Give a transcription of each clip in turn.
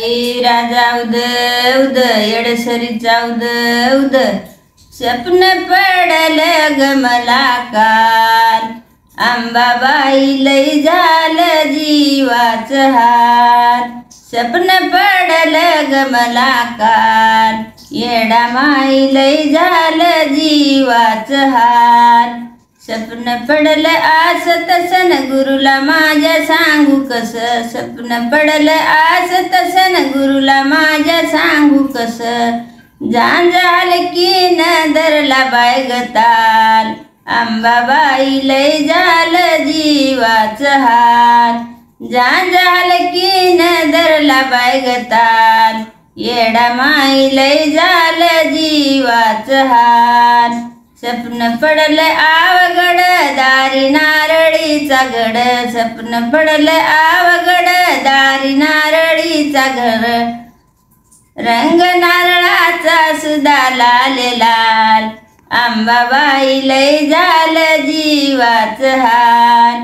राजा उद उद येडसरीचा उद उद स्वप्न पडल ग मला काल अंबाबाई लई झालं जीवाचं हाल स्वप्न पडल ग मला काल येडा माई लई झालं जीवाचं हाल स्वप्न पडलं आस तसन गुरुला माझ्या सांगू कस स्वप्न पडलं आस तसन गुरुला माझ्या सांगू कस झांझाल की न धरला बाय गताल अंबाबाई लई झालं जीवाचं हाल झांझाल की न धरला बाय गताल येडा माई लई झालं जीवाचं हाल स्वप्न पडलं आवगड दारी नारळीचा घड स्वप्न पडलं आवगड दारी नारळीचा घर रंग नारळाचा सुद्धा लाल लाल अंबाबाई लई झालं जीवाचं हाल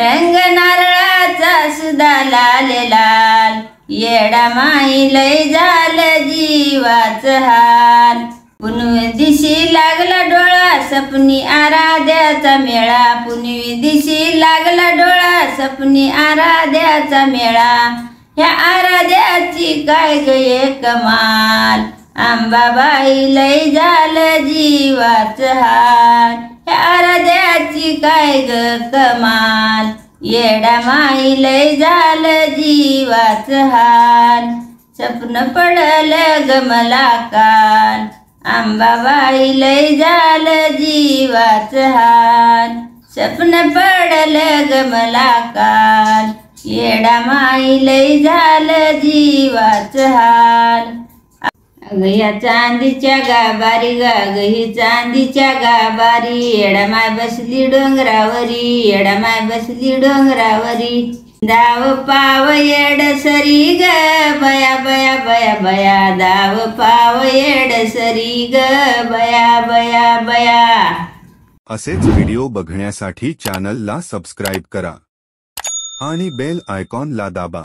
रंग नारळाचा सुद्धा लाल लाल येडा माई लई झालं जीवाचं हाल पुनवे दिशी लागला डोळा सपनी आराध्याचा मेळा पुनवे दिशी लागला डोळा सपनी आराध्याचा मेळा ह्या आराध्याची काय ग कमाल अंबाबाई लई झालं जीवाचं हाल ह्या आराध्याची काय ग कमाल येडा माई लई झालं जीवाचं हाल स्वप्न पडलं ग मला काल अंबाबाई लई झालं जीवाचं हाल स्वप्न पडलं ग मला काल येडा माई लई झालं जीवाचं हाल अग या चांदीच्या गाभारी ग ही चांदीच्या गाभारी येडा माय बसली डोंगरावरी येडा माय बसली डोंगरावरी दाव पाव येड सरी ग बया बया बया बया दाव पाव येड सरी ग बया बया बया। असेच व्हिडिओ बघण्यासाठी चॅनलला सबस्क्राईब करा आणि बेल आयकॉनला दाबा।